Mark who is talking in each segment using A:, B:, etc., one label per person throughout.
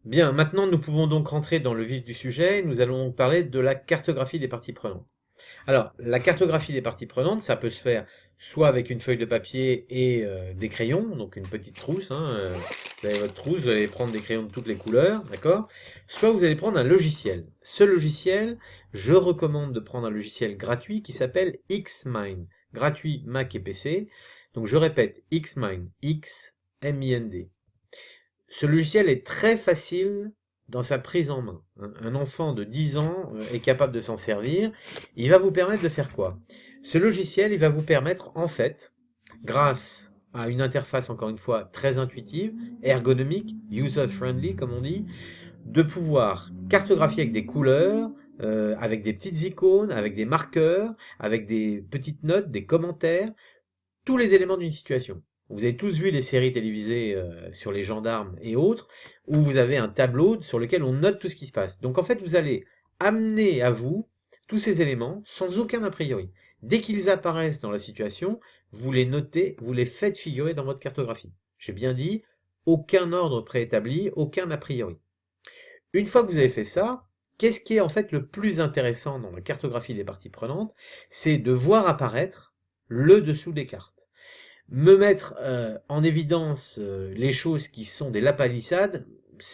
A: Bien, maintenant nous pouvons donc rentrer dans le vif du sujet. Nous allons donc parler de la cartographie des parties prenantes. Alors, la cartographie des parties prenantes, ça peut se faire soit avec une feuille de papier et des crayons, donc une petite trousse. Vous avez votre trousse, vous allez prendre des crayons de toutes les couleurs, d'accord? Soit vous allez prendre un logiciel. Ce logiciel, je recommande de prendre un logiciel gratuit qui s'appelle Xmind, gratuit Mac et PC. Donc je répète, Xmind, X-M-I-N-D. Ce logiciel est très facile dans sa prise en main. Un enfant de 10 ans est capable de s'en servir. Il va vous permettre de faire quoi? Ce logiciel, il va vous permettre, en fait, grâce à une interface, encore une fois, très intuitive, ergonomique, user-friendly, comme on dit, de pouvoir cartographier avec des couleurs, avec des petites icônes, avec des marqueurs, avec des petites notes, des commentaires, tous les éléments d'une situation. Vous avez tous vu les séries télévisées sur les gendarmes et autres, où vous avez un tableau sur lequel on note tout ce qui se passe. Donc en fait, vous allez amener à vous tous ces éléments sans aucun a priori. Dès qu'ils apparaissent dans la situation, vous les notez, vous les faites figurer dans votre cartographie. J'ai bien dit, aucun ordre préétabli, aucun a priori. Une fois que vous avez fait ça, qu'est-ce qui est en fait le plus intéressant dans la cartographie des parties prenantes? C'est de voir apparaître le dessous des cartes. Me mettre en évidence les choses qui sont des lapalissades,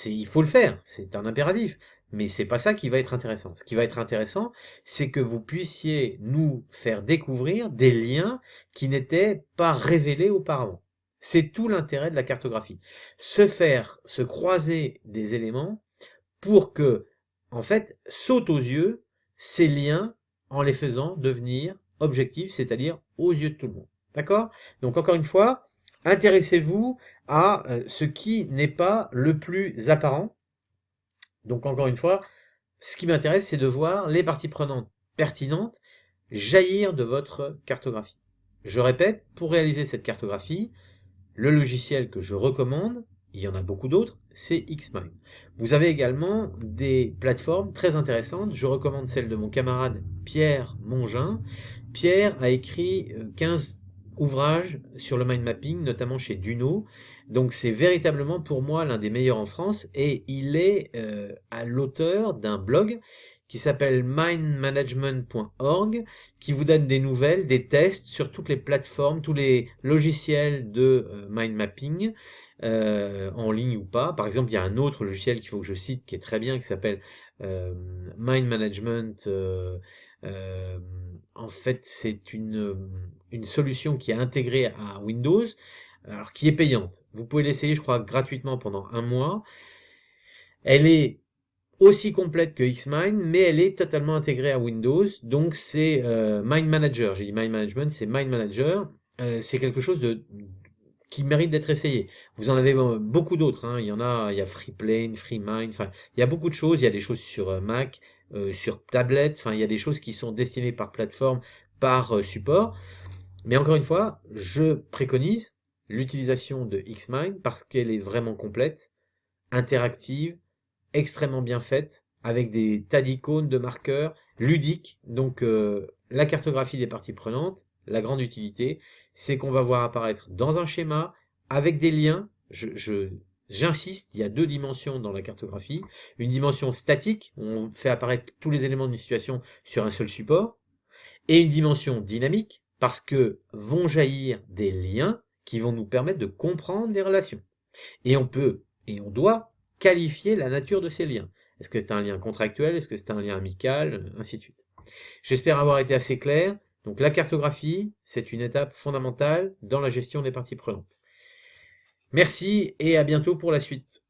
A: il faut le faire, c'est un impératif. Mais c'est pas ça qui va être intéressant. Ce qui va être intéressant, c'est que vous puissiez nous faire découvrir des liens qui n'étaient pas révélés auparavant. C'est tout l'intérêt de la cartographie. Se croiser des éléments pour que, en fait, sautent aux yeux ces liens en les faisant devenir objectifs, c'est-à-dire aux yeux de tout le monde. D'accord? Donc encore une fois, intéressez-vous à ce qui n'est pas le plus apparent. Donc encore une fois, ce qui m'intéresse, c'est de voir les parties prenantes pertinentes jaillir de votre cartographie. Je répète, pour réaliser cette cartographie, le logiciel que je recommande, il y en a beaucoup d'autres, c'est Xmind. Vous avez également des plateformes très intéressantes. Je recommande celle de mon camarade Pierre Mongin. Pierre a écrit 15 ouvrages sur le mind mapping, notamment chez Duno. Donc c'est véritablement pour moi l'un des meilleurs en France et il est à l'auteur d'un blog qui s'appelle mindmanagement.org, qui vous donne des nouvelles, des tests sur toutes les plateformes, tous les logiciels de mind mapping, en ligne ou pas. Par exemple, il y a un autre logiciel qu'il faut que je cite qui est très bien, qui s'appelle Mind Management. En fait, c'est une solution qui est intégrée à Windows, alors qui est payante. Vous pouvez l'essayer, je crois, gratuitement pendant un mois. Elle est aussi complète que Xmind, mais elle est totalement intégrée à Windows. Donc c'est Mind Manager. J'ai dit Mind Management, c'est Mind Manager. C'est quelque chose qui mérite d'être essayé. Vous en avez beaucoup d'autres. Il y en a, il y a FreePlane, FreeMind. Enfin, il y a beaucoup de choses. Il y a des choses sur Mac, sur tablette. Enfin, il y a des choses qui sont destinées par plateforme, par support. Mais encore une fois, je préconise l'utilisation de Xmind parce qu'elle est vraiment complète, interactive, extrêmement bien faite, avec des tas d'icônes, de marqueurs, ludiques. Donc la cartographie des parties prenantes, la grande utilité, c'est qu'on va voir apparaître dans un schéma, avec des liens. J'insiste, il y a deux dimensions dans la cartographie. Une dimension statique, où on fait apparaître tous les éléments d'une situation sur un seul support, et une dimension dynamique, parce que vont jaillir des liens qui vont nous permettre de comprendre les relations. Et on peut, et on doit, qualifier la nature de ces liens. Est-ce que c'est un lien contractuel? Est-ce que c'est un lien amical? Ainsi de suite. J'espère avoir été assez clair. Donc la cartographie, c'est une étape fondamentale dans la gestion des parties prenantes. Merci et à bientôt pour la suite.